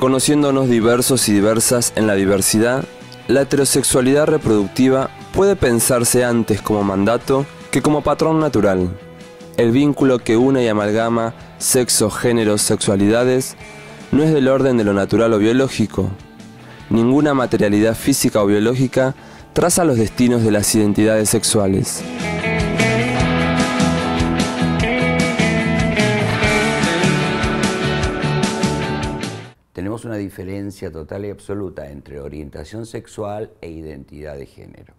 Reconociéndonos diversos y diversas en la diversidad, la heterosexualidad reproductiva puede pensarse antes como mandato que como patrón natural. El vínculo que une y amalgama sexo, géneros, sexualidades no es del orden de lo natural o biológico. Ninguna materialidad física o biológica traza los destinos de las identidades sexuales. Tenemos una diferencia total y absoluta entre orientación sexual e identidad de género.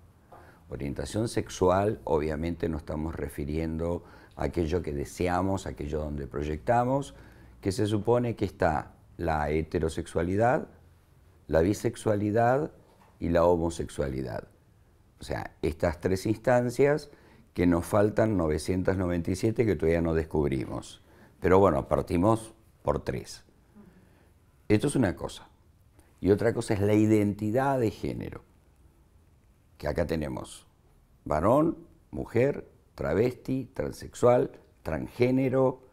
Orientación sexual, obviamente, nos estamos refiriendo a aquello que deseamos, aquello donde proyectamos, que se supone que está la heterosexualidad, la bisexualidad y la homosexualidad. O sea, estas tres instancias que nos faltan 997 que todavía no descubrimos. Pero bueno, partimos por tres. Esto es una cosa. Y otra cosa es la identidad de género. Que acá tenemos varón, mujer, travesti, transexual, transgénero,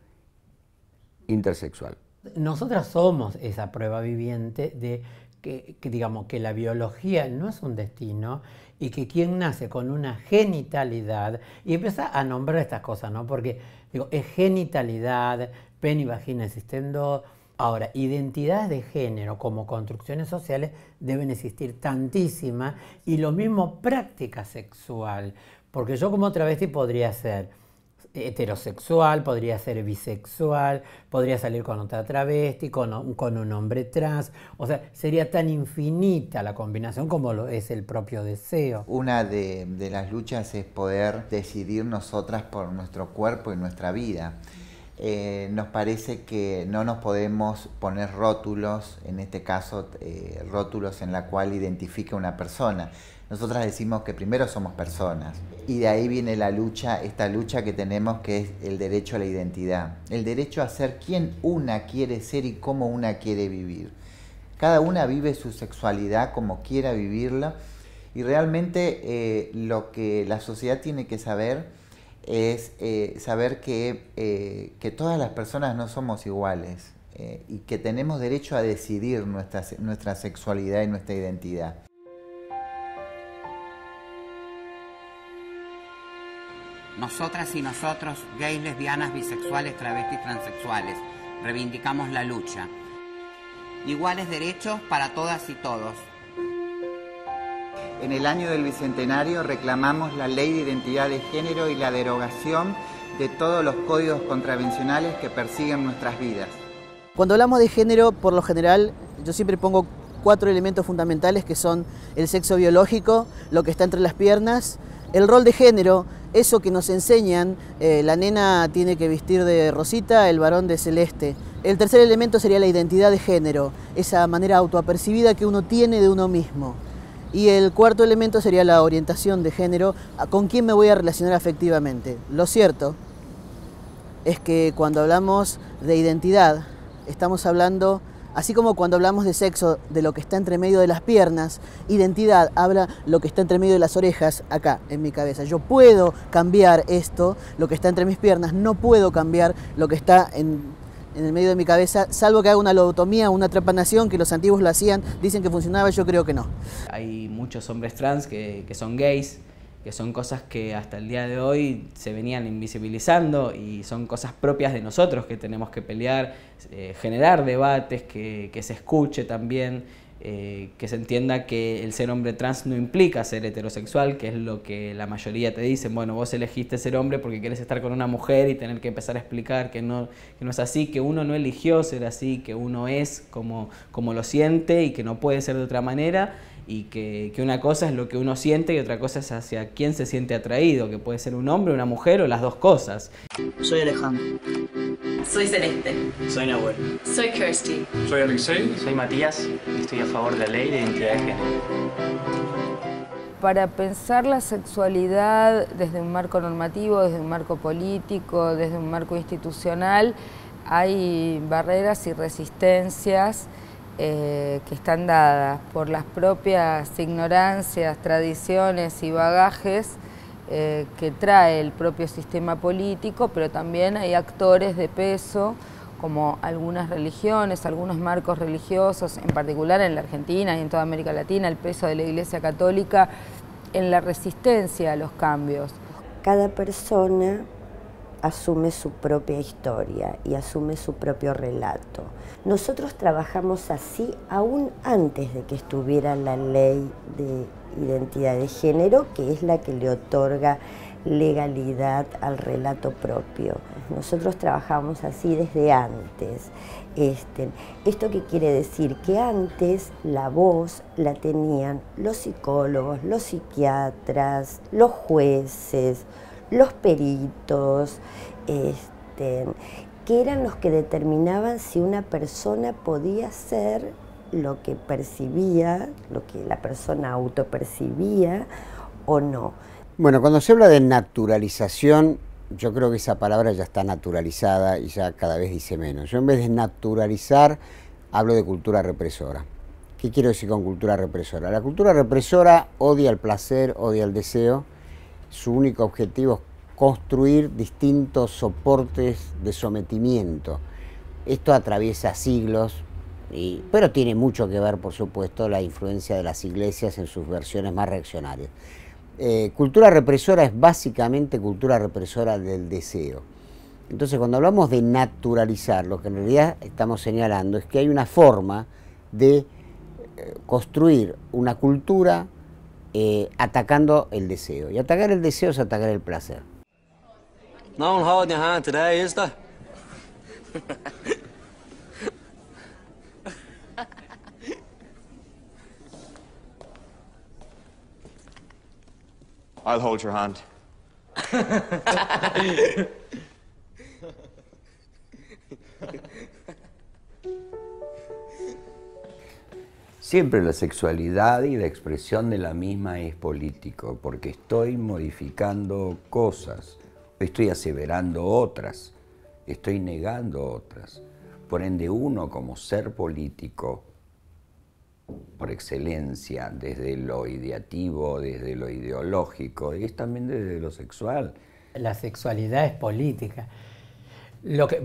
intersexual. Nosotras somos esa prueba viviente de que digamos que la biología no es un destino y que quien nace con una genitalidad, y empieza a nombrar estas cosas, ¿no? Porque digo, es genitalidad, pene y vagina existen dos. Ahora, identidades de género como construcciones sociales deben existir tantísimas, y lo mismo práctica sexual, porque yo como travesti podría ser heterosexual, podría ser bisexual, podría salir con otra travesti, con un hombre trans, o sea, sería tan infinita la combinación como lo es el propio deseo. Una de las luchas es poder decidir nosotras por nuestro cuerpo y nuestra vida. Nos parece que no nos podemos poner rótulos, en este caso rótulos en la cual identifica una persona. Nosotras decimos que primero somos personas, y de ahí viene la lucha, esta lucha que tenemos, que es el derecho a la identidad, el derecho a ser quien una quiere ser y cómo una quiere vivir. Cada una vive su sexualidad como quiera vivirla, y realmente lo que la sociedad tiene que saber es saber que todas las personas no somos iguales, y que tenemos derecho a decidir nuestra sexualidad y nuestra identidad. Nosotras y nosotros, gays, lesbianas, bisexuales, travestis, transexuales, reivindicamos la lucha. Iguales derechos para todas y todos. En el año del Bicentenario reclamamos la Ley de Identidad de Género y la derogación de todos los códigos contravencionales que persiguen nuestras vidas. Cuando hablamos de género, por lo general, yo siempre pongo 4 elementos fundamentales, que son el sexo biológico, lo que está entre las piernas, el rol de género, eso que nos enseñan, la nena tiene que vestir de rosita, el varón de celeste. El tercer elemento sería la identidad de género, esa manera autoapercibida que uno tiene de uno mismo. Y el cuarto elemento sería la orientación de género, con quién me voy a relacionar afectivamente. Lo cierto es que cuando hablamos de identidad, estamos hablando, así como cuando hablamos de sexo, de lo que está entre medio de las piernas, identidad habla lo que está entre medio de las orejas, acá, en mi cabeza. Yo puedo cambiar esto, lo que está entre mis piernas, no puedo cambiar lo que está en el medio de mi cabeza, salvo que haga una lobotomía, una trepanación, que los antiguos lo hacían, dicen que funcionaba, yo creo que no. Hay muchos hombres trans que son gays, que son cosas que hasta el día de hoy se venían invisibilizando, y son cosas propias de nosotros que tenemos que pelear, generar debates, que se escuche también, que se entienda que el ser hombre trans no implica ser heterosexual, que es lo que la mayoría te dicen. Bueno, vos elegiste ser hombre porque querés estar con una mujer, y tener que empezar a explicar que no es así, que uno no eligió ser así, que uno es como lo siente y que no puede ser de otra manera, y que una cosa es lo que uno siente y otra cosa es hacia quién se siente atraído, que puede ser un hombre, una mujer o las dos cosas. Soy Alejandro. Soy Celeste. Soy Nahuel. Soy Kirsty. Soy Alexei. Soy Matías y estoy a favor de la ley de identidad de género. Para pensar la sexualidad desde un marco normativo, desde un marco político, desde un marco institucional, hay barreras y resistencias que están dadas por las propias ignorancias, tradiciones y bagajes que trae el propio sistema político, pero también hay actores de peso como algunas religiones, algunos marcos religiosos, en particular en la Argentina y en toda América Latina, el peso de la Iglesia Católica en la resistencia a los cambios. Cada persona asume su propia historia y asume su propio relato. Nosotros trabajamos así aún antes de que estuviera la ley de identidad de género, que es la que le otorga legalidad al relato propio. Nosotros trabajamos así desde antes. ¿Esto qué quiere decir? Que antes la voz la tenían los psicólogos, los psiquiatras, los jueces, los peritos, que eran los que determinaban si una persona podía ser lo que percibía, lo que la persona autopercibía o no. Bueno, cuando se habla de naturalización, yo creo que esa palabra ya está naturalizada y ya cada vez dice menos. Yo en vez de naturalizar, hablo de cultura represora. ¿Qué quiero decir con cultura represora? La cultura represora odia el placer, odia el deseo. Su único objetivo es construir distintos soportes de sometimiento. Esto atraviesa siglos, pero tiene mucho que ver, por supuesto, la influencia de las iglesias en sus versiones más reaccionarias. Cultura represora es básicamente cultura represora del deseo. Entonces, cuando hablamos de naturalizar, lo que en realidad estamos señalando es que hay una forma de construir una cultura atacando el deseo. Y atacar el deseo es atacar el placer. Nogen holdning her today, is there? I'll hold your hand. Siempre la sexualidad y la expresión de la misma es político, porque estoy modificando cosas, estoy aseverando otras, estoy negando otras. Por ende, uno como ser político, por excelencia, desde lo ideativo, desde lo ideológico, y es también desde lo sexual. La sexualidad es política.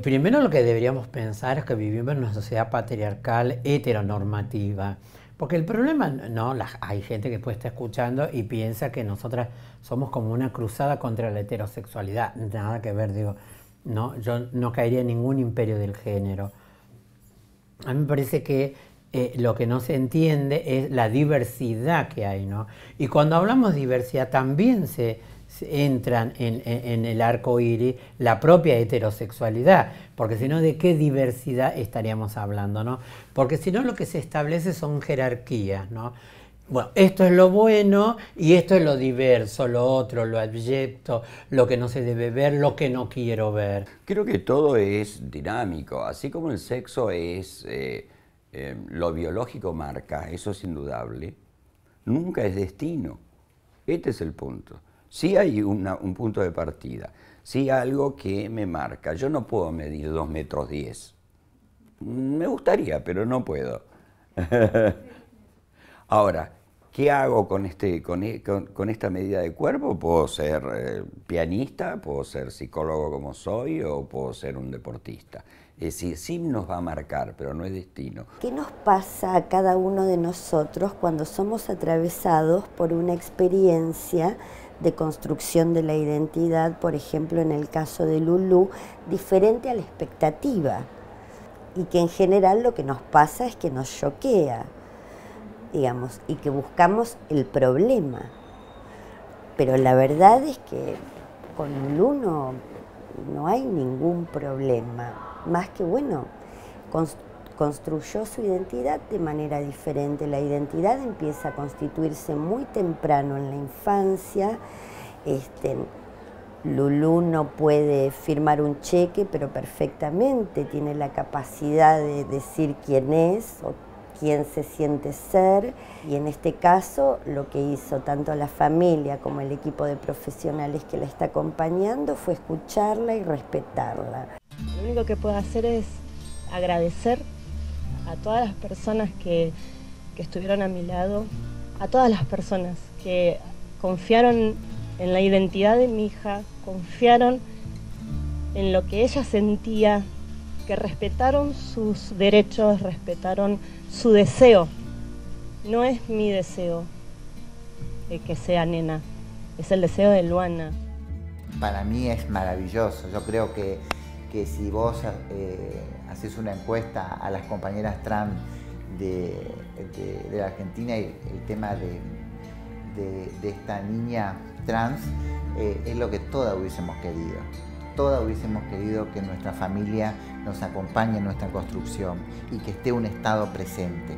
Primero lo que deberíamos pensar es que vivimos en una sociedad patriarcal heteronormativa. Porque el problema, hay gente que puede estar escuchando y piensa que nosotras somos como una cruzada contra la heterosexualidad. Nada que ver, yo no caería en ningún imperio del género. A mí me parece que lo que no se entiende es la diversidad que hay, ¿no? Y cuando hablamos de diversidad también se entran en el arco iris la propia heterosexualidad, porque si no, ¿de qué diversidad estaríamos hablando, no? Porque si no, lo que se establece son jerarquías, ¿no? Bueno, esto es lo bueno y esto es lo diverso, lo otro, lo abyecto, lo que no se debe ver, lo que no quiero ver. Creo que todo es dinámico, así como el sexo es... lo biológico marca, eso es indudable, nunca es destino. Este es el punto. Sí hay un punto de partida, sí algo que me marca. Yo no puedo medir 2,10 metros. Me gustaría, pero no puedo. Ahora, ¿qué hago con esta medida de cuerpo? Puedo ser pianista, puedo ser psicólogo como soy, o puedo ser un deportista. Es decir, sí nos va a marcar, pero no es destino. ¿Qué nos pasa a cada uno de nosotros cuando somos atravesados por una experiencia de construcción de la identidad, por ejemplo, en el caso de Lulú, diferente a la expectativa? Y que en general lo que nos pasa es que nos choquea, digamos, y que buscamos el problema. Pero la verdad es que con Lulú no hay ningún problema. Más que, construyó su identidad de manera diferente. La identidad empieza a constituirse muy temprano en la infancia. Lulú no puede firmar un cheque, pero perfectamente tiene la capacidad de decir quién es o quién se siente ser. Y en este caso, lo que hizo tanto la familia como el equipo de profesionales que la está acompañando fue escucharla y respetarla. Lo único que puedo hacer es agradecer a todas las personas que estuvieron a mi lado, a todas las personas que confiaron en la identidad de mi hija, confiaron en lo que ella sentía que respetaron sus derechos, respetaron su deseo. No es mi deseo que sea nena, es el deseo de Luana. Para mí es maravilloso. Yo creo que si vos haces una encuesta a las compañeras trans de la Argentina, y el tema de esta niña trans es lo que todas hubiésemos querido. Todas hubiésemos querido que nuestra familia nos acompañe en nuestra construcción y que esté un Estado presente,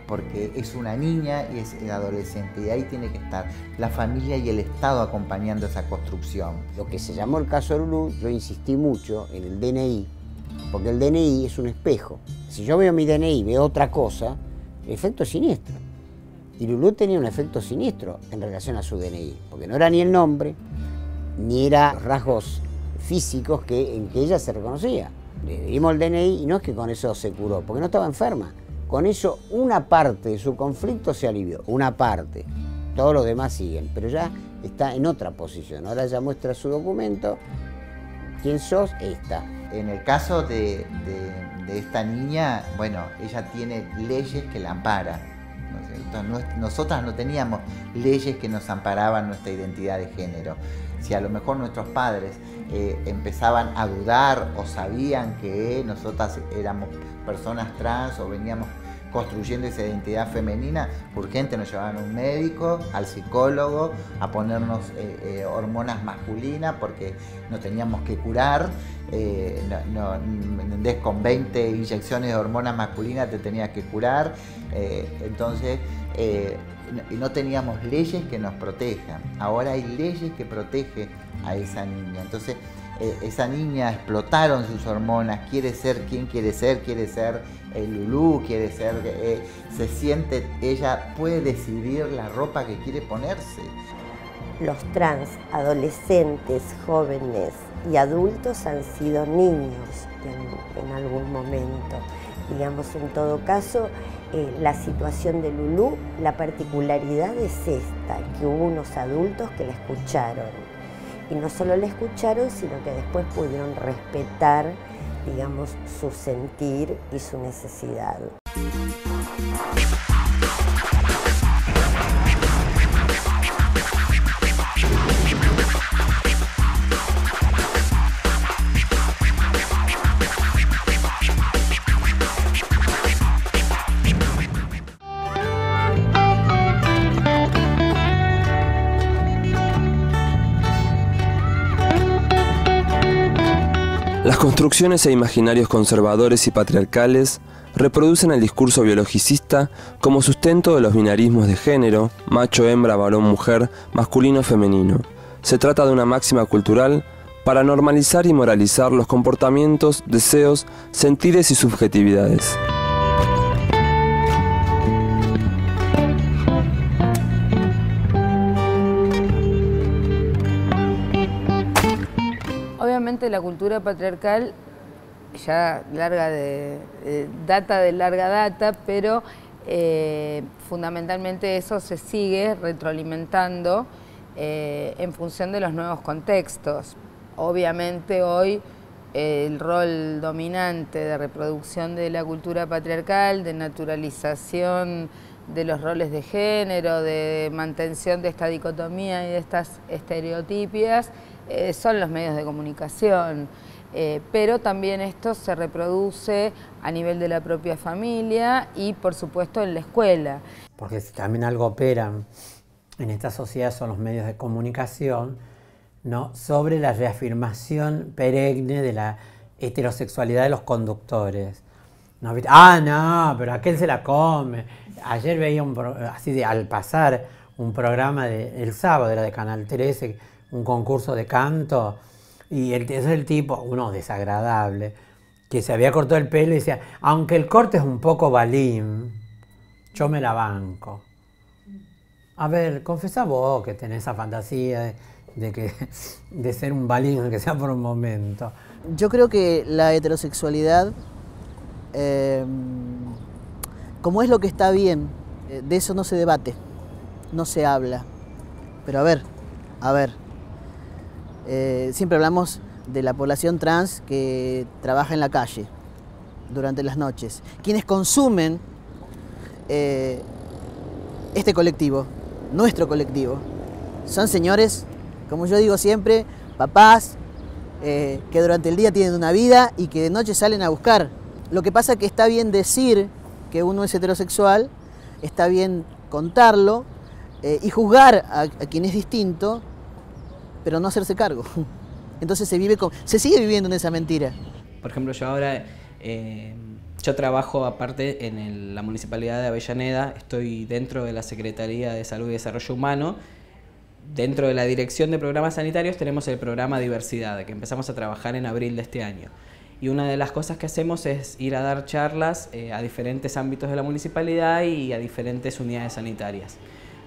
porque es una niña y es adolescente, y ahí tiene que estar la familia y el Estado acompañando esa construcción. Lo que se llamó el caso de Lulú, yo insistí mucho en el DNI, porque el DNI es un espejo. Si yo veo mi DNI y veo otra cosa, el efecto es siniestro. Y Lulú tenía un efecto siniestro en relación a su DNI, porque no era ni el nombre, ni era rasgos físicos en que ella se reconocía. Le dimos el DNI y no es que con eso se curó, porque no estaba enferma. Con eso una parte de su conflicto se alivió, una parte. Todos los demás siguen, pero ya está en otra posición. Ahora ya muestra su documento. ¿Quién sos? Esta. En el caso de esta niña, bueno, ella tiene leyes que la amparan, ¿no es cierto? Nosotras no teníamos leyes que nos amparaban nuestra identidad de género. Si a lo mejor nuestros padres empezaban a dudar o sabían que nosotras éramos personas trans o veníamos construyendo esa identidad femenina, urgente nos llevaban a un médico, al psicólogo, a ponernos hormonas masculinas porque nos teníamos que curar. Con 20 inyecciones de hormonas masculinas te tenías que curar. Entonces, no teníamos leyes que nos protejan. Ahora hay leyes que protegen a esa niña. Entonces, esa niña explotaron sus hormonas, quiere ser quien quiere ser Lulú, quiere ser, se siente, ella puede decidir la ropa que quiere ponerse. Los trans, adolescentes, jóvenes y adultos han sido niños en algún momento. Digamos, en todo caso, la situación de Lulú, la particularidad es esta, que hubo unos adultos que la escucharon. Y no solo la escucharon, sino que después pudieron respetar, digamos, su sentir y su necesidad. Las construcciones e imaginarios conservadores y patriarcales reproducen el discurso biologicista como sustento de los binarismos de género, macho, hembra, varón, mujer, masculino, femenino. Se trata de una máxima cultural para normalizar y moralizar los comportamientos, deseos, sentires y subjetividades. Obviamente la cultura patriarcal ya data de larga data, pero fundamentalmente eso se sigue retroalimentando en función de los nuevos contextos. Obviamente hoy el rol dominante de reproducción de la cultura patriarcal, de naturalización de los roles de género, de mantención de esta dicotomía y de estas estereotipias, son los medios de comunicación, pero también esto se reproduce a nivel de la propia familia y por supuesto en la escuela. Porque si también algo opera en esta sociedad son los medios de comunicación, ¿no?, sobre la reafirmación perenne de la heterosexualidad de los conductores. ¿No? Ah, no, pero aquel se la come. Ayer veía al pasar un programa el sábado, era de Canal 13, un concurso de canto, y es el tipo, uno desagradable, que se había cortado el pelo y decía, aunque el corte es un poco balín, yo me la banco. A ver, confesá vos que tenés esa fantasía de ser un balín, aunque sea por un momento. Yo creo que la heterosexualidad, como es lo que está bien, de eso no se debate, no se habla. Pero a ver, siempre hablamos de la población trans que trabaja en la calle, durante las noches, quienes consumen este colectivo, nuestro colectivo. Son señores, como yo digo siempre, papás, que durante el día tienen una vida y que de noche salen a buscar. Lo que pasa es que está bien decir que uno es heterosexual, está bien contarlo y juzgar a quien es distinto, pero no hacerse cargo. Entonces se sigue viviendo en esa mentira. Por ejemplo, yo ahora yo trabajo aparte en la Municipalidad de Avellaneda, estoy dentro de la Secretaría de Salud y Desarrollo Humano. Dentro de la Dirección de Programas Sanitarios tenemos el programa Diversidad, que empezamos a trabajar en abril de este año. Y una de las cosas que hacemos es ir a dar charlas a diferentes ámbitos de la municipalidad y a diferentes unidades sanitarias.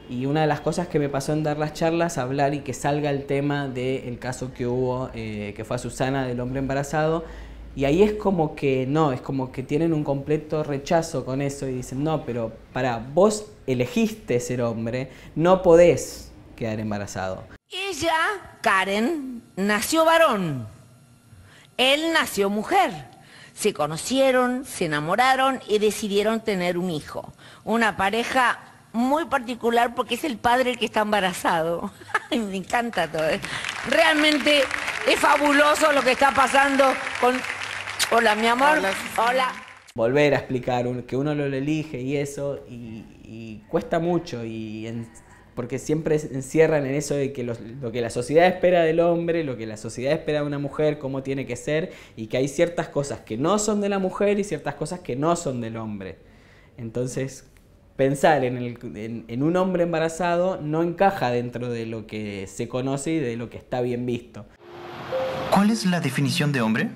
Y una de las cosas que me pasó en dar las charlas, hablar y que salga el tema del caso que hubo, que fue a Susana, del hombre embarazado. Y ahí es como que no, es como que tienen un completo rechazo con eso y dicen, no, pero vos elegiste ser hombre, no podés quedar embarazado. Ella, Karen, nació varón. Él nació mujer. Se conocieron, se enamoraron y decidieron tener un hijo. Una pareja muy particular porque es el padre el que está embarazado. Me encanta todo. Realmente es fabuloso lo que está pasando con... Hola, mi amor. Hola. Volver a explicar que uno lo elige y eso, y cuesta mucho, porque siempre encierran en eso de que lo que la sociedad espera del hombre, lo que la sociedad espera de una mujer, cómo tiene que ser, y que hay ciertas cosas que no son de la mujer y ciertas cosas que no son del hombre. Entonces, pensar en un hombre embarazado no encaja dentro de lo que se conoce y de lo que está bien visto. ¿Cuál es la definición de hombre?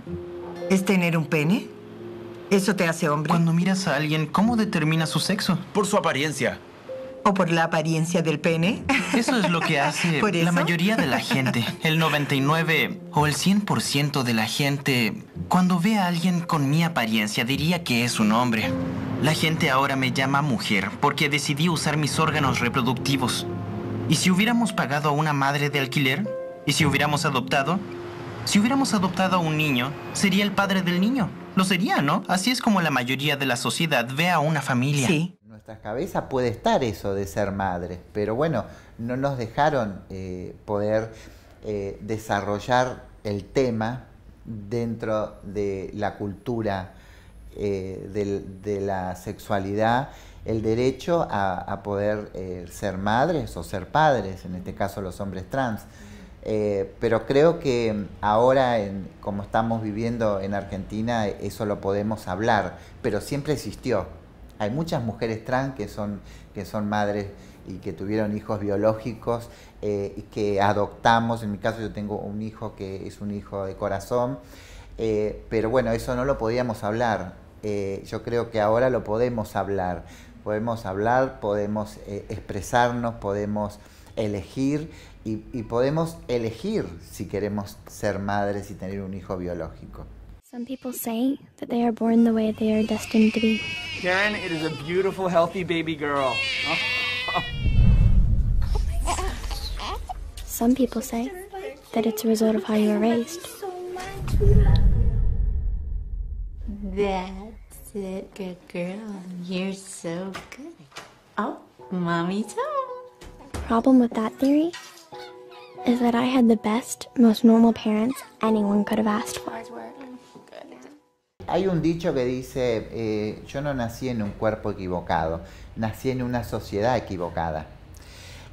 ¿Es tener un pene? ¿Eso te hace hombre? Cuando miras a alguien, ¿cómo determinas su sexo? Por su apariencia. ¿O por la apariencia del pene? Eso es lo que hace la mayoría de la gente. El 99 o el 100% de la gente, cuando ve a alguien con mi apariencia, diría que es un hombre. La gente ahora me llama mujer porque decidí usar mis órganos reproductivos. ¿Y si hubiéramos pagado a una madre de alquiler? ¿Y si hubiéramos adoptado? Si hubiéramos adoptado a un niño, sería el padre del niño. Lo sería, ¿no? Así es como la mayoría de la sociedad ve a una familia. Sí. En nuestras cabezas puede estar eso de ser madre, pero bueno, no nos dejaron poder desarrollar el tema dentro de la cultura de la sexualidad, el derecho a poder ser madres o ser padres, en este caso los hombres trans. Pero creo que ahora, como estamos viviendo en Argentina, eso lo podemos hablar, pero siempre existió. Hay muchas mujeres trans que son madres y que tuvieron hijos biológicos y que adoptamos. En mi caso yo tengo un hijo que es un hijo de corazón, pero bueno, eso no lo podíamos hablar. Yo creo que ahora lo podemos hablar, podemos expresarnos, podemos elegir y podemos elegir si queremos ser madres y tener un hijo biológico. Some people say that they are born the way they are destined to be. Karen, it is a beautiful, healthy baby girl. Some people say that it's a result of how you were raised. That's it, good girl. You're so good. Oh, mommy too. Problem with that theory is that I had the best, most normal parents anyone could have asked for. Hay un dicho que dice, yo no nací en un cuerpo equivocado, nací en una sociedad equivocada.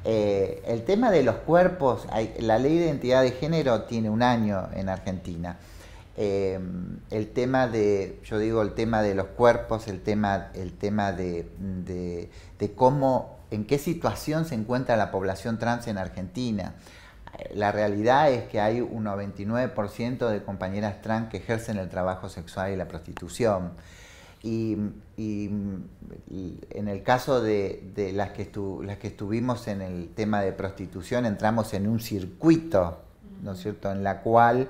El tema de los cuerpos, la ley de identidad de género tiene 1 año en Argentina. El tema de los cuerpos, el tema de cómo, en qué situación se encuentra la población trans en Argentina. La realidad es que hay un 99% de compañeras trans que ejercen el trabajo sexual y la prostitución. Y en el caso de las que estuvimos en el tema de prostitución, entramos en un circuito, ¿no es cierto?, en la cual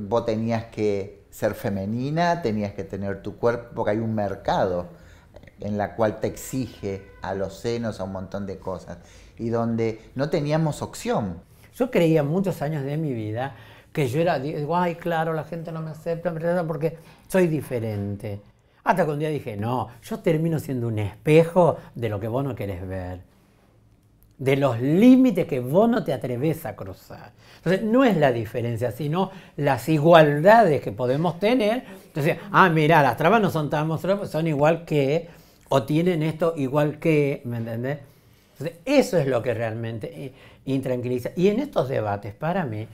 vos tenías que ser femenina, tenías que tener tu cuerpo, porque hay un mercado en la cual te exige a los senos, a un montón de cosas, y donde no teníamos opción. Yo creía muchos años de mi vida que yo era, digo, ay, claro, la gente no me acepta porque soy diferente. Hasta que un día dije, no, yo termino siendo un espejo de lo que vos no querés ver, de los límites que vos no te atreves a cruzar. Entonces, no es la diferencia, sino las igualdades que podemos tener. Entonces, mira, las trabas no son tan monstruosas, son igual que, o tienen esto igual que, ¿me entendés? Entonces, eso es lo que realmente intranquiliza. Y en estos debates, para mí,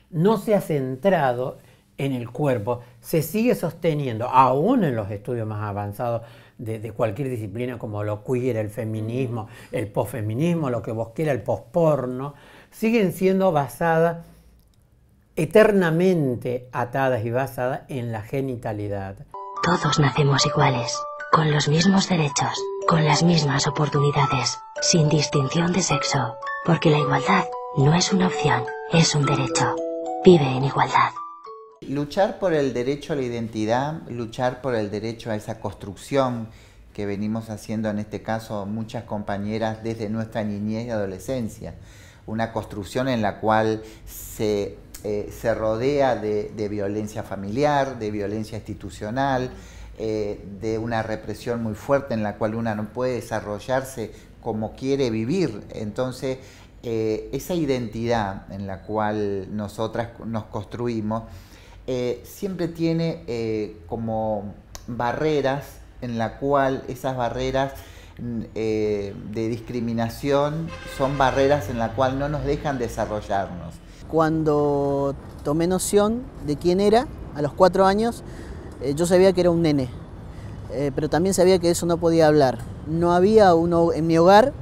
no se ha centrado en el cuerpo, se sigue sosteniendo, aún en los estudios más avanzados de cualquier disciplina como lo queer, el feminismo, el posfeminismo, lo que vos quieras, el posporno, siguen siendo basadas, eternamente atadas y basadas en la genitalidad. Todos nacemos iguales, con los mismos derechos, con las mismas oportunidades, sin distinción de sexo, porque la igualdad no es una opción, es un derecho. Vive en igualdad. Luchar por el derecho a la identidad, luchar por el derecho a esa construcción que venimos haciendo en este caso muchas compañeras desde nuestra niñez y adolescencia. Una construcción en la cual se rodea de violencia familiar, de violencia institucional, de una represión muy fuerte en la cual una no puede desarrollarse como quiere vivir. Entonces, esa identidad en la cual nosotras nos construimos siempre tiene como barreras en la cual esas barreras de discriminación son barreras en la cual no nos dejan desarrollarnos. Cuando tomé noción de quién era, a los 4 años, yo sabía que era un nene, pero también sabía que eso no podía hablar. No había uno en mi hogar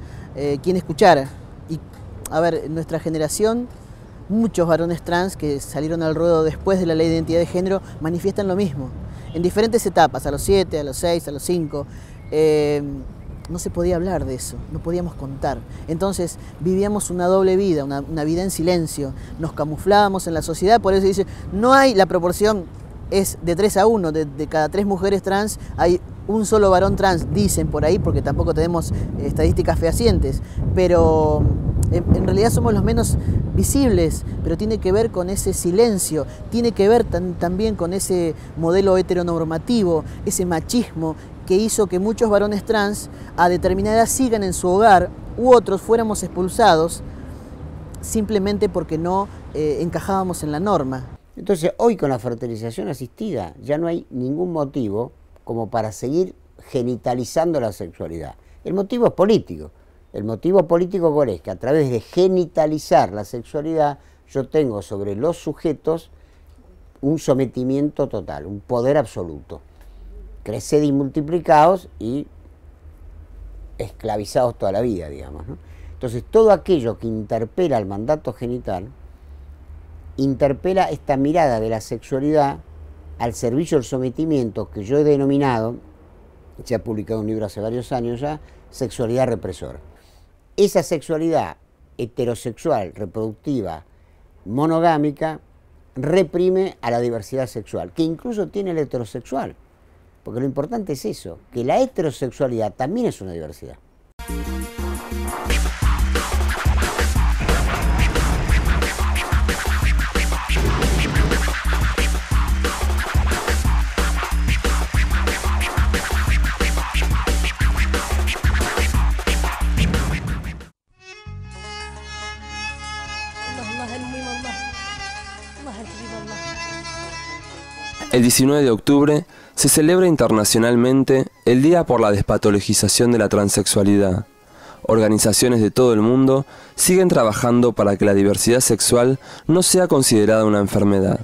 quien escuchara. Y, a ver, en nuestra generación, muchos varones trans que salieron al ruedo después de la ley de identidad de género manifiestan lo mismo, en diferentes etapas, a los 7, a los 6, a los 5. No se podía hablar de eso, no podíamos contar. Entonces vivíamos una doble vida, una vida en silencio, nos camuflábamos en la sociedad, por eso dice, no hay, la proporción es de 3 a 1, de cada 3 mujeres trans hay un solo varón trans, dicen por ahí, porque tampoco tenemos estadísticas fehacientes, pero en realidad somos los menos visibles, pero tiene que ver con ese silencio, tiene que ver también con ese modelo heteronormativo, ese machismo que hizo que muchos varones trans a determinada edad sigan en su hogar u otros fuéramos expulsados simplemente porque no encajábamos en la norma. Entonces hoy con la fertilización asistida ya no hay ningún motivo como para seguir genitalizando la sexualidad. El motivo es político. El motivo político cuál es, que a través de genitalizar la sexualidad yo tengo sobre los sujetos un sometimiento total, un poder absoluto. Creced y multiplicados y esclavizados toda la vida, digamos, ¿no? Entonces todo aquello que interpela el mandato genital interpela esta mirada de la sexualidad al servicio del sometimiento que yo he denominado, se ha publicado un libro hace varios años ya, sexualidad represora. Esa sexualidad heterosexual, reproductiva, monogámica, reprime a la diversidad sexual, que incluso tiene el heterosexual. Porque lo importante es eso, que la heterosexualidad también es una diversidad. El 19 de octubre se celebra internacionalmente el Día por la Despatologización de la Transexualidad. Organizaciones de todo el mundo siguen trabajando para que la diversidad sexual no sea considerada una enfermedad.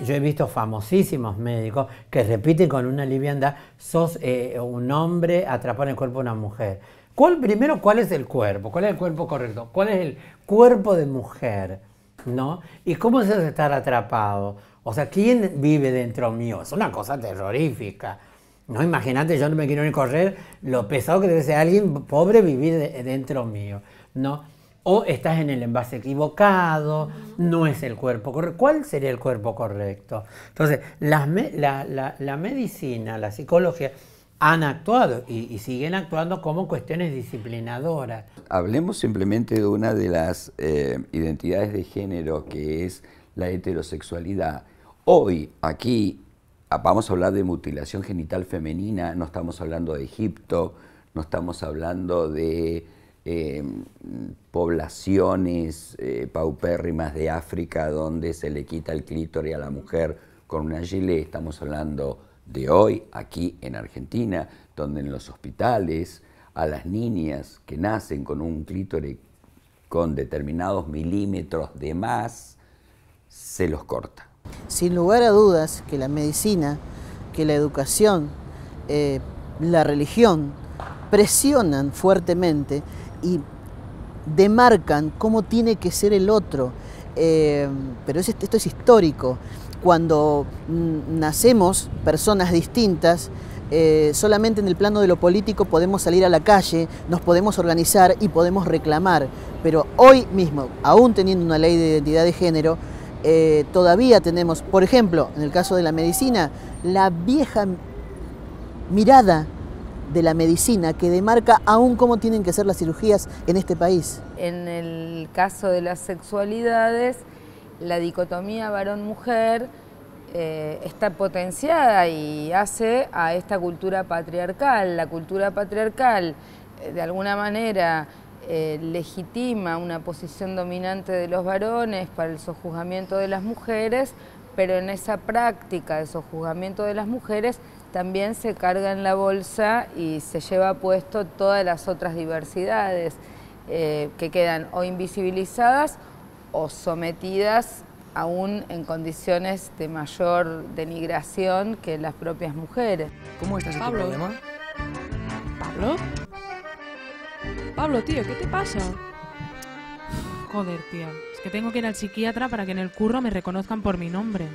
Yo he visto famosísimos médicos que repiten con una liviandad, sos un hombre atrapado en el cuerpo de una mujer. Primero, ¿cuál es el cuerpo? ¿Cuál es el cuerpo correcto? ¿Cuál es el cuerpo de mujer? ¿No? ¿Y cómo es estar atrapado? O sea, ¿quién vive dentro mío? Es una cosa terrorífica. No, imagínate, yo no me quiero ni correr lo pesado que debe ser alguien pobre vivir dentro mío, ¿no? O estás en el envase equivocado, no es el cuerpo correcto. ¿Cuál sería el cuerpo correcto? Entonces, la medicina, la psicología, han actuado y siguen actuando como cuestiones disciplinadoras. Hablemos simplemente de una de las identidades de género, que es la heterosexualidad. Hoy, aquí, vamos a hablar de mutilación genital femenina, no estamos hablando de Egipto, no estamos hablando de poblaciones paupérrimas de África donde se le quita el clítoris a la mujer con una gilet. Estamos hablando de hoy, aquí en Argentina, donde en los hospitales a las niñas que nacen con un clítoris con determinados milímetros de más, se los corta. Sin lugar a dudas que la medicina, que la educación, la religión presionan fuertemente y demarcan cómo tiene que ser el otro. Pero esto es histórico. Cuando nacemos personas distintas, solamente en el plano de lo político podemos salir a la calle, nos podemos organizar y podemos reclamar. Pero hoy mismo, aún teniendo una ley de identidad de género, todavía tenemos, por ejemplo, en el caso de la medicina, la vieja mirada de la medicina que demarca aún cómo tienen que ser las cirugías en este país. En el caso de las sexualidades, la dicotomía varón-mujer está potenciada y hace a esta cultura patriarcal. La cultura patriarcal, de alguna manera, legitima una posición dominante de los varones para el sojuzgamiento de las mujeres, pero en esa práctica de sojuzgamiento de las mujeres también se carga en la bolsa y se lleva puesto todas las otras diversidades que quedan o invisibilizadas o sometidas aún en condiciones de mayor denigración que las propias mujeres. ¿Cómo estás en tu problema? ¿Pablo? Pablo, tío, ¿qué te pasa? Joder, tío, es que tengo que ir al psiquiatra para que en el curro me reconozcan por mi nombre.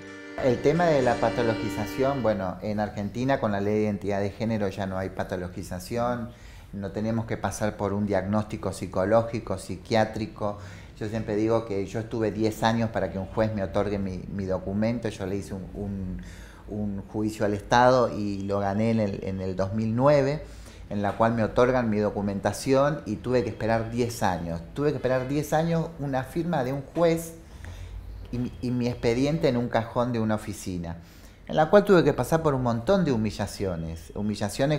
El tema de la patologización, bueno, en Argentina con la ley de identidad de género ya no hay patologización, no tenemos que pasar por un diagnóstico psicológico, psiquiátrico. Yo siempre digo que yo estuve 10 años para que un juez me otorgue mi documento. Yo le hice un juicio al Estado y lo gané en el 2009, en la cual me otorgan mi documentación y tuve que esperar 10 años. Tuve que esperar 10 años una firma de un juez y mi expediente en un cajón de una oficina, en la cual tuve que pasar por un montón de humillaciones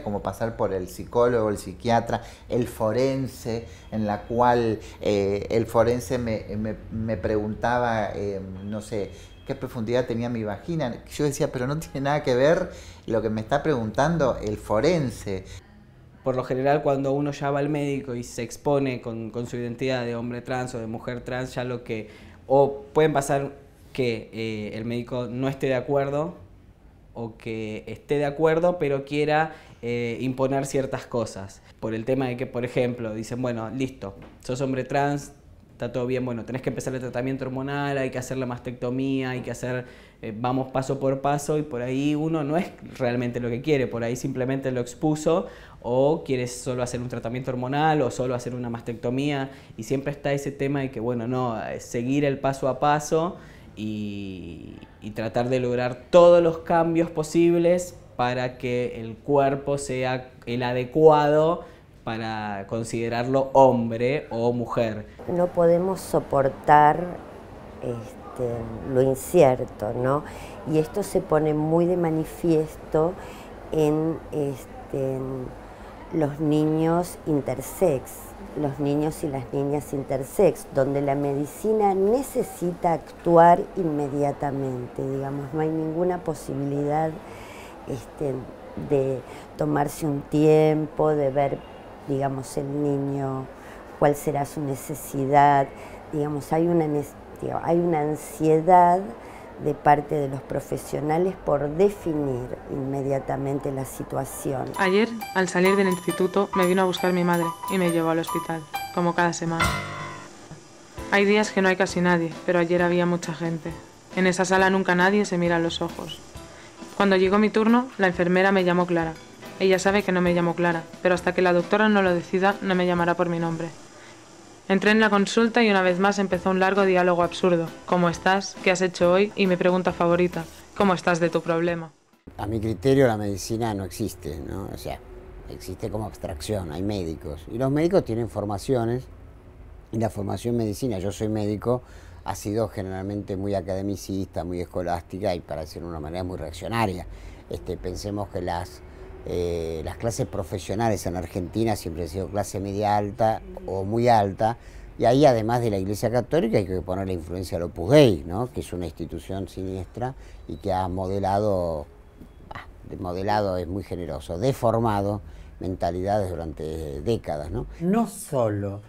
como pasar por el psicólogo, el psiquiatra, el forense, en la cual el forense me preguntaba, no sé, qué profundidad tenía mi vagina. Yo decía, pero no tiene nada que ver lo que me está preguntando el forense. Por lo general, cuando uno ya va al médico y se expone con su identidad de hombre trans o de mujer trans, ya lo que... O pueden pasar que el médico no esté de acuerdo o que esté de acuerdo pero quiera imponer ciertas cosas. Por el tema de que, por ejemplo, dicen, bueno, listo, sos hombre trans, está todo bien, bueno, tenés que empezar el tratamiento hormonal, hay que hacer la mastectomía, hay que hacer, vamos paso por paso, y por ahí uno no es realmente lo que quiere, por ahí simplemente lo expuso, o quieres solo hacer un tratamiento hormonal o solo hacer una mastectomía, y siempre está ese tema de que, bueno, no, seguir el paso a paso y tratar de lograr todos los cambios posibles para que el cuerpo sea el adecuado para considerarlo hombre o mujer. No podemos soportar lo incierto, ¿no? Y esto se pone muy de manifiesto en los niños intersex, los niños y las niñas intersex, donde la medicina necesita actuar inmediatamente, digamos, no hay ninguna posibilidad de tomarse un tiempo, de ver, digamos, el niño, cuál será su necesidad, digamos, hay una ansiedad de parte de los profesionales por definir inmediatamente la situación. Ayer, al salir del instituto, me vino a buscar mi madre y me llevó al hospital, como cada semana. Hay días que no hay casi nadie, pero ayer había mucha gente. En esa sala nunca nadie se mira a los ojos. Cuando llegó mi turno, la enfermera me llamó Clara. Ella sabe que no me llamo Clara, pero hasta que la doctora no lo decida, no me llamará por mi nombre. Entré en la consulta y una vez más empezó un largo diálogo absurdo. ¿Cómo estás? ¿Qué has hecho hoy? Y mi pregunta favorita, ¿cómo estás de tu problema? A mi criterio la medicina no existe, ¿no? O sea, existe como abstracción, hay médicos. Y los médicos tienen formaciones, y la formación en medicina, yo soy médico, ha sido generalmente muy academicista, muy escolástica y, para decirlo de una manera, muy reaccionaria. Pensemos que las clases profesionales en Argentina siempre han sido clase media alta o muy alta, y ahí, además de la Iglesia Católica, hay que poner la influencia del Opus Dei, ¿no? Que es una institución siniestra y que ha modelado es muy generoso, deformado mentalidades durante décadas, ¿no? No solo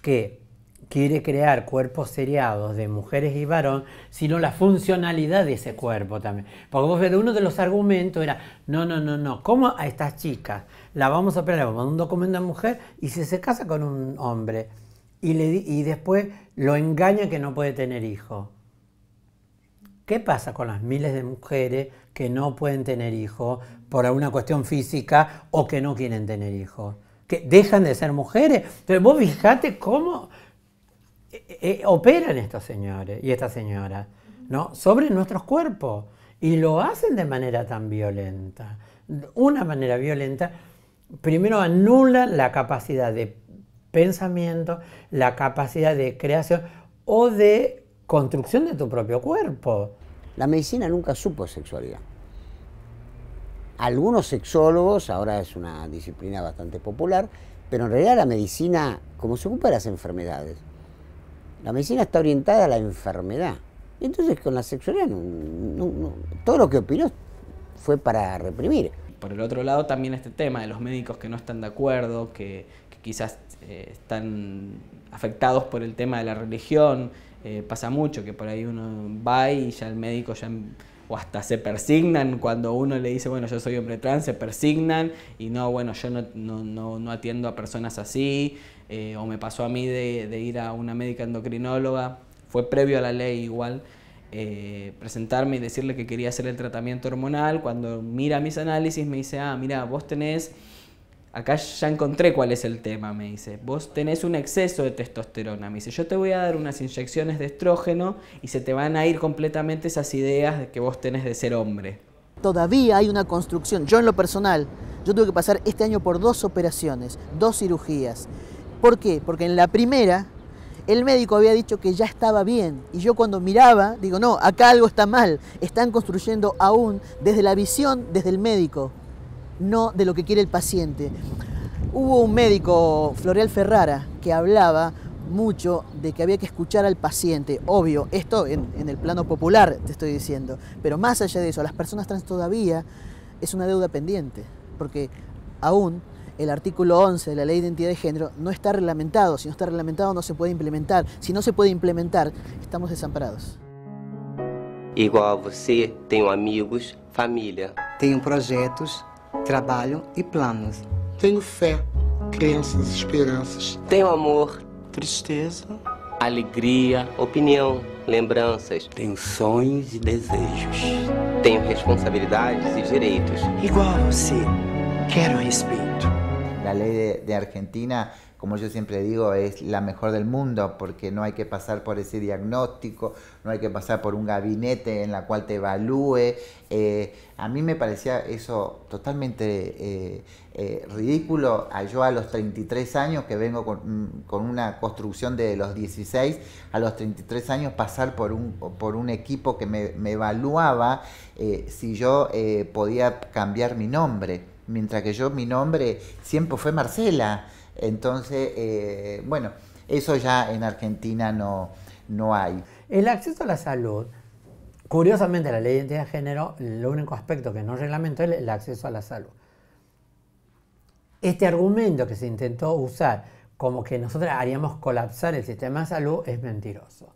que quiere crear cuerpos seriados de mujeres y varón, sino la funcionalidad de ese cuerpo también. Porque vos ves, uno de los argumentos era, no, ¿cómo a estas chicas la vamos a operar? Le vamos a dar un documento de mujer y si se casa con un hombre y después lo engaña que no puede tener hijos. ¿Qué pasa con las miles de mujeres que no pueden tener hijos por alguna cuestión física o que no quieren tener hijos? ¿Que dejan de ser mujeres? Entonces vos fijate cómo operan estos señores y estas señoras, ¿no? Sobre nuestros cuerpos, y lo hacen de manera tan violenta. Una manera violenta, primero anula la capacidad de pensamiento, la capacidad de creación o de construcción de tu propio cuerpo. La medicina nunca supo sexualidad. Algunos sexólogos, ahora es una disciplina bastante popular, pero en realidad la medicina, como se ocupa de las enfermedades, la medicina está orientada a la enfermedad. Y entonces con la sexualidad, todo lo que opinó fue para reprimir. Por el otro lado también este tema de los médicos que no están de acuerdo, que quizás están afectados por el tema de la religión. Pasa mucho que por ahí uno va y ya el médico o hasta se persignan cuando uno le dice, bueno, yo soy hombre trans, se persignan y no, bueno, yo no atiendo a personas así. O me pasó a mí de ir a una médica endocrinóloga, fue previo a la ley igual, presentarme y decirle que quería hacer el tratamiento hormonal. Cuando mira mis análisis me dice, mira, vos tenés, acá ya encontré cuál es el tema, me dice, vos tenés un exceso de testosterona, me dice, yo te voy a dar unas inyecciones de estrógeno y se te van a ir completamente esas ideas de que vos tenés de ser hombre. Todavía hay una construcción. Yo en lo personal, yo tuve que pasar este año por 2 operaciones, 2 cirugías. ¿Por qué? Porque en la primera el médico había dicho que ya estaba bien y yo cuando miraba digo, no, acá algo está mal, están construyendo aún desde la visión, desde el médico, no de lo que quiere el paciente. Hubo un médico, Floreal Ferrara, que hablaba mucho de que había que escuchar al paciente, obvio, esto en el plano popular te estoy diciendo, pero más allá de eso, a las personas trans todavía es una deuda pendiente, porque aún el artículo 11 de la Ley de Identidad de Género no está reglamentado. Si no está reglamentado, no se puede implementar. Si no se puede implementar, estamos desamparados. Igual a você, tenho amigos, família. Tenho projetos, trabalho e planos. Tenho fé, crenças, esperanças. Tenho amor, tristeza, alegria, opinião, lembranças. Tenho sonhos e desejos. Tenho responsabilidades e direitos. Igual a você, quero respeito. La ley de Argentina, como yo siempre digo, es la mejor del mundo porque no hay que pasar por ese diagnóstico, no hay que pasar por un gabinete en la cual te evalúe. A mí me parecía eso totalmente ridículo. Yo a los 33 años, que vengo con una construcción de los 16, a los 33 años pasar por un equipo que me evaluaba si yo podía cambiar mi nombre. Mientras que mi nombre siempre fue Marcela. Entonces, bueno, eso ya en Argentina no hay. El acceso a la salud, curiosamente la ley de identidad de género, el único aspecto que no reglamentó es el acceso a la salud. Este argumento que se intentó usar como que nosotros haríamos colapsar el sistema de salud es mentiroso.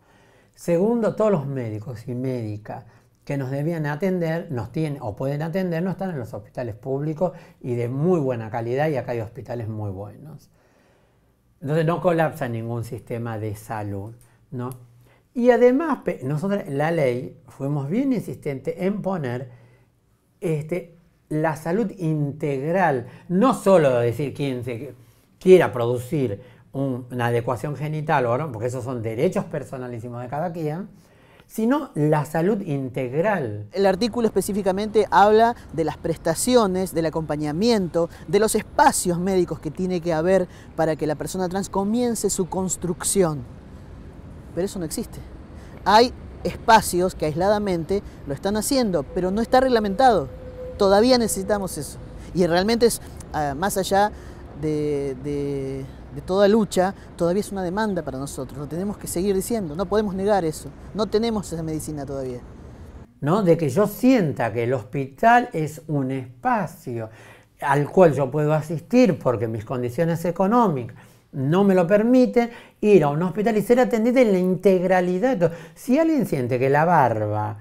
Segundo, todos los médicos y médicas que nos debían atender, nos tienen o pueden atender, no están en los hospitales públicos y de muy buena calidad, y acá hay hospitales muy buenos. Entonces no colapsa ningún sistema de salud, ¿no? Y además, nosotros la ley fuimos bien insistentes en poner la salud integral, no solo decir quien se quiera producir una adecuación genital, ¿no? Porque esos son derechos personalísimos de cada quien, sino la salud integral. El artículo específicamente habla de las prestaciones, del acompañamiento, de los espacios médicos que tiene que haber para que la persona trans comience su construcción. Pero eso no existe. Hay espacios que aisladamente lo están haciendo, pero no está reglamentado. Todavía necesitamos eso. Y realmente es, más allá de toda lucha, todavía es una demanda para nosotros, lo tenemos que seguir diciendo, no podemos negar eso, no tenemos esa medicina todavía. ¿No? De que yo sienta que el hospital es un espacio al cual yo puedo asistir porque mis condiciones económicas no me lo permiten, ir a un hospital y ser atendido en la integralidad. Si alguien siente que la barba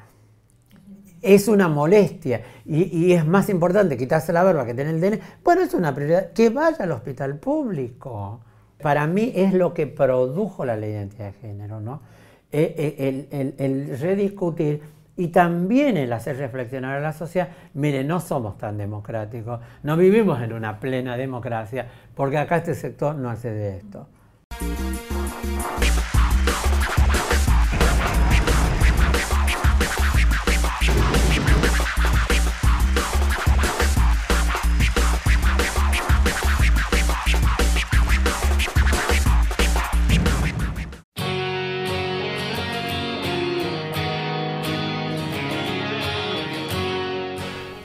es una molestia y es más importante quitarse la barba que tener el DNI, bueno, es una prioridad, que vaya al hospital público. Para mí es lo que produjo la ley de identidad de género, ¿no? El rediscutir y también el hacer reflexionar a la sociedad. Mire, no somos tan democráticos, no vivimos en una plena democracia, porque acá este sector no hace de esto.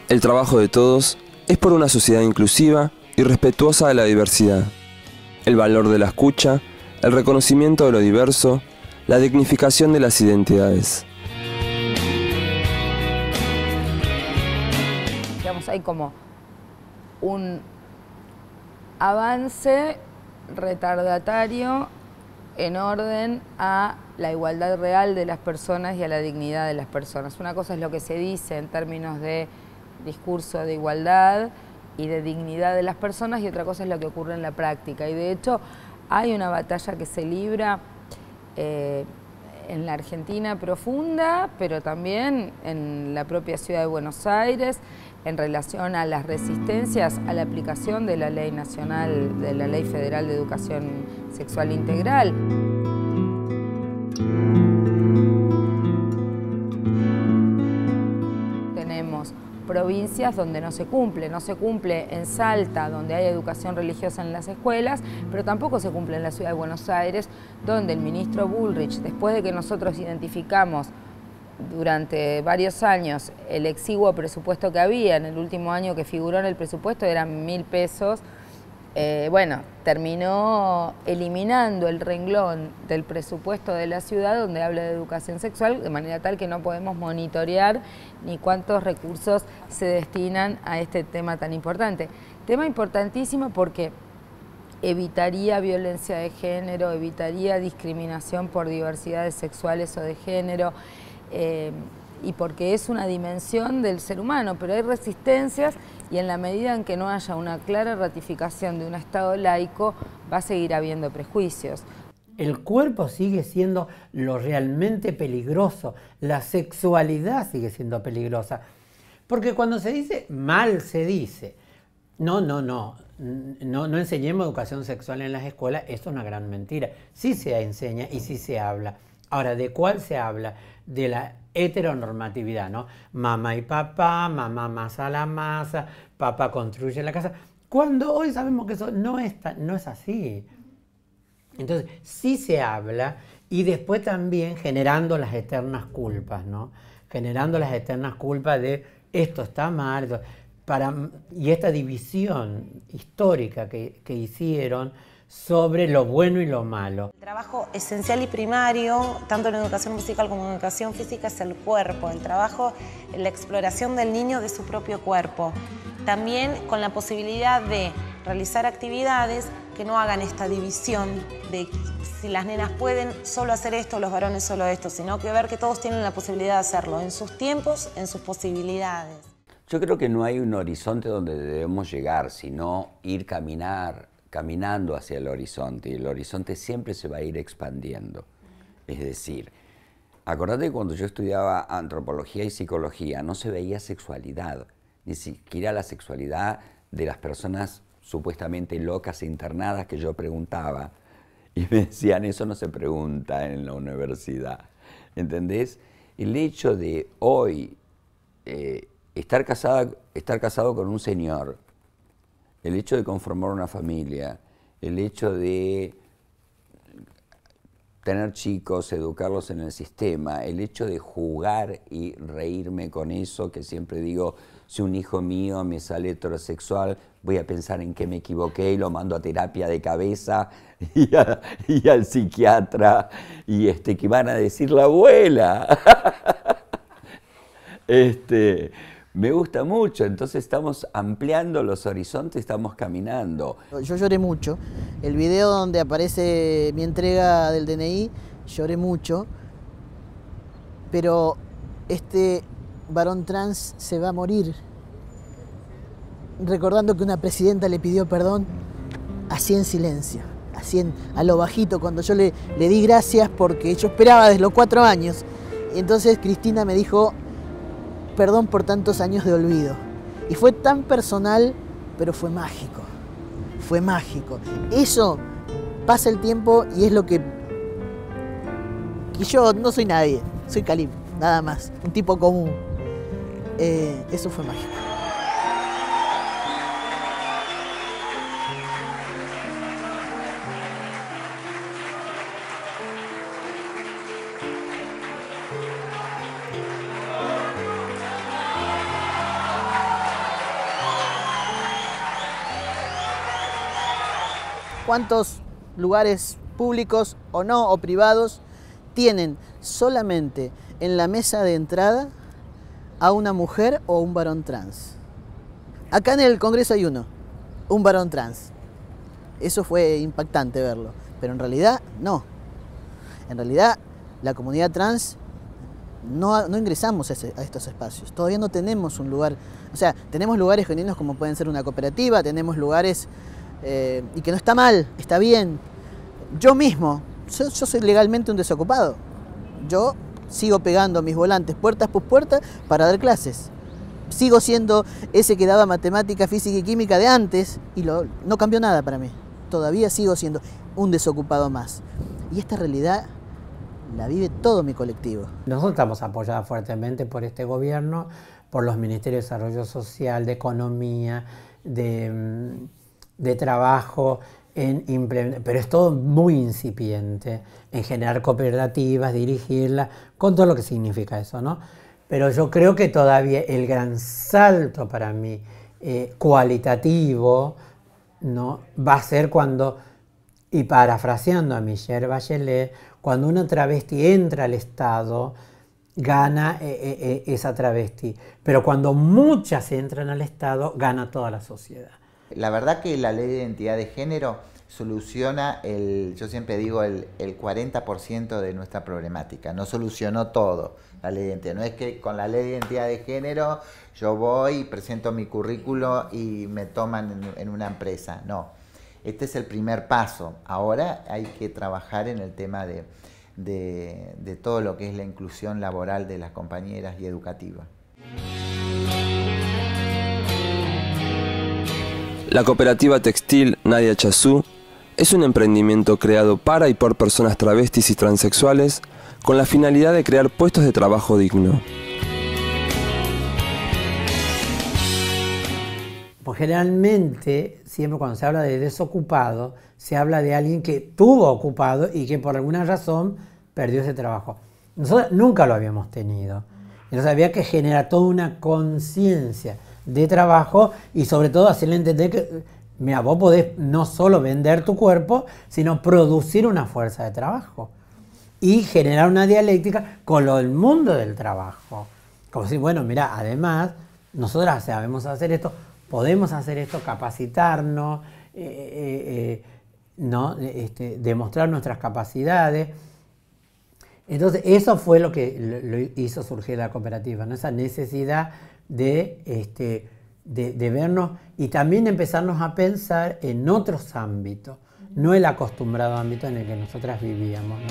El trabajo de todos es por una sociedad inclusiva y respetuosa de la diversidad. El valor de la escucha, el reconocimiento de lo diverso, la dignificación de las identidades. Digamos, hay como un avance retardatario en orden a la igualdad real de las personas y a la dignidad de las personas. Una cosa es lo que se dice en términos de discurso de igualdad y de dignidad de las personas y otra cosa es lo que ocurre en la práctica. Y de hecho hay una batalla que se libra en la Argentina profunda, pero también en la propia ciudad de Buenos Aires, en relación a las resistencias a la aplicación de la ley nacional, de la Ley Federal de Educación Sexual Integral. Tenemos provincias donde no se cumple en Salta, donde hay educación religiosa en las escuelas, pero tampoco se cumple en la ciudad de Buenos Aires, donde el ministro Bullrich, después de que nosotros identificamos durante varios años el exiguo presupuesto que había, en el último año que figuró en el presupuesto eran 1.000 pesos, bueno, terminó eliminando el renglón del presupuesto de la ciudad donde habla de educación sexual, de manera tal que no podemos monitorear ni cuántos recursos se destinan a este tema tan importante. Tema importantísimo porque evitaría violencia de género, evitaría discriminación por diversidades sexuales o de género, y porque es una dimensión del ser humano, pero hay resistencias y en la medida en que no haya una clara ratificación de un Estado laico, va a seguir habiendo prejuicios. El cuerpo sigue siendo lo realmente peligroso, la sexualidad sigue siendo peligrosa, porque cuando se dice mal se dice, no enseñemos educación sexual en las escuelas, eso es una gran mentira, sí se enseña y sí se habla. Ahora, ¿de cuál se habla? De la heteronormatividad, ¿no? Mamá y papá, mamá amasa la masa, papá construye la casa. Cuando hoy sabemos que eso no es así. Entonces, sí se habla y después también generando las eternas culpas, ¿no? Generando las eternas culpas de esto está mal, y esta división histórica que hicieron sobre lo bueno y lo malo. El trabajo esencial y primario, tanto en educación musical como en educación física, es el cuerpo, el trabajo, la exploración del niño de su propio cuerpo. También con la posibilidad de realizar actividades que no hagan esta división de si las nenas pueden solo hacer esto, los varones solo esto, sino que ver que todos tienen la posibilidad de hacerlo en sus tiempos, en sus posibilidades. Yo creo que no hay un horizonte donde debemos llegar, sino ir caminando hacia el horizonte, y el horizonte siempre se va a ir expandiendo. Es decir, acordate que cuando yo estudiaba antropología y psicología no se veía sexualidad, ni siquiera la sexualidad de las personas supuestamente locas e internadas que yo preguntaba, y me decían, eso no se pregunta en la universidad, ¿entendés? el hecho de hoy estar casado con un señor, el hecho de conformar una familia, el hecho de tener chicos, educarlos en el sistema, el hecho de jugar y reírme con eso, que siempre digo, si un hijo mío me sale heterosexual, voy a pensar en que me equivoqué y lo mando a terapia de cabeza y al psiquiatra, y que van a decir la abuela. Me gusta mucho, entonces estamos ampliando los horizontes, estamos caminando. Yo lloré mucho. El video donde aparece mi entrega del DNI, lloré mucho. Pero este varón trans se va a morir recordando que una presidenta le pidió perdón así en silencio, así a lo bajito, cuando yo le di gracias porque yo esperaba desde los 4 años. Y entonces Cristina me dijo, perdón por tantos años de olvido. Y fue tan personal, pero fue mágico. Fue mágico. Eso pasa el tiempo y es lo que yo no soy nadie, soy Kalim, nada más, un tipo común. Eso fue mágico. ¿Cuántos lugares públicos o no, o privados, tienen solamente en la mesa de entrada a una mujer o un varón trans? Acá en el Congreso hay uno, un varón trans. Eso fue impactante verlo, pero en realidad no. En realidad la comunidad trans no ingresamos a estos espacios. Todavía no tenemos un lugar, o sea, tenemos lugares genuinos como pueden ser una cooperativa, tenemos lugares... y que no está mal, está bien. Yo mismo, yo soy legalmente un desocupado. Yo sigo pegando mis volantes puertas por puerta para dar clases. Sigo siendo ese que daba matemática, física y química de antes y no cambió nada para mí. Todavía sigo siendo un desocupado más. Y esta realidad la vive todo mi colectivo. Nosotros estamos apoyados fuertemente por este gobierno, por los Ministerios de Desarrollo Social, de Economía, de trabajo, pero es todo muy incipiente, en generar cooperativas, dirigirlas, con todo lo que significa eso, ¿no? Pero yo creo que todavía el gran salto para mí cualitativo, ¿no?, va a ser cuando, y parafraseando a Michelle Bachelet, cuando una travesti entra al Estado, gana esa travesti, pero cuando muchas entran al Estado, gana toda la sociedad. La verdad que la ley de identidad de género soluciona, yo siempre digo, el 40% de nuestra problemática. No solucionó todo la ley de identidad. No es que con la ley de identidad de género yo voy, presento mi currículo y me toman en una empresa. No, este es el primer paso. Ahora hay que trabajar en el tema de todo lo que es la inclusión laboral de las compañeras y educativa. La cooperativa textil Nadia Chazú es un emprendimiento creado para y por personas travestis y transexuales con la finalidad de crear puestos de trabajo digno. Pues generalmente, siempre cuando se habla de desocupado, se habla de alguien que tuvo ocupado y que por alguna razón perdió ese trabajo. Nosotros nunca lo habíamos tenido. Entonces había que generar toda una conciencia de trabajo y sobre todo hacerle entender que, mira, vos podés no solo vender tu cuerpo, sino producir una fuerza de trabajo y generar una dialéctica con el mundo del trabajo. Como si, bueno, mira, además, nosotras sabemos hacer esto, podemos hacer esto, capacitarnos, ¿no? Demostrar nuestras capacidades. Entonces, eso fue lo que lo hizo surgir la cooperativa, ¿no? Esa necesidad de vernos y también empezarnos a pensar en otros ámbitos, no el acostumbrado ámbito en el que nosotras vivíamos, ¿no?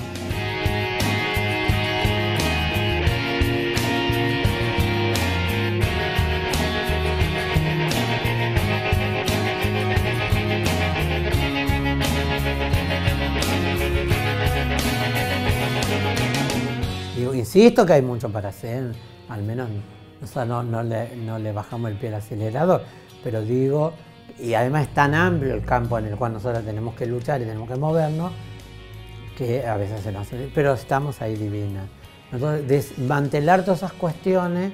insisto que hay mucho para hacer, al menos o sea, no le bajamos el pie al acelerador, pero digo, y además es tan amplio el campo en el cual nosotros tenemos que luchar y tenemos que movernos, que a veces se nos hace, pero estamos ahí divinas. Entonces, desmantelar todas esas cuestiones,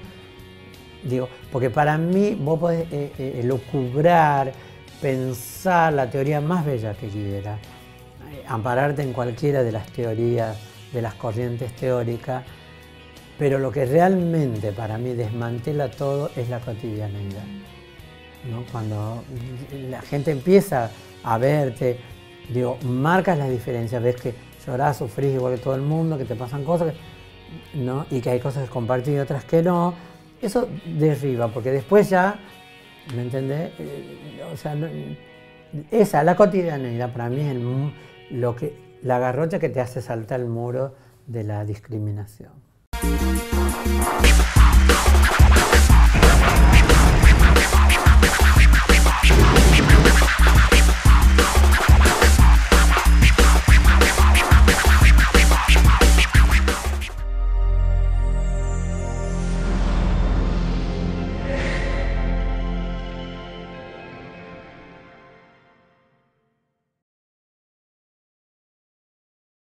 digo, porque para mí vos podés elucubrar, pensar la teoría más bella que quieras, ampararte en cualquiera de las teorías, de las corrientes teóricas, pero lo que realmente para mí desmantela todo es la cotidianeidad, ¿no? Cuando la gente empieza a verte, digo, marcas las diferencias, ves que llorás, sufrís igual que todo el mundo, que te pasan cosas, ¿no? Y que hay cosas que compartir y otras que no, eso derriba, porque después ya, ¿me entendés? O sea, la cotidianeidad para mí es la garrocha que te hace saltar el muro de la discriminación.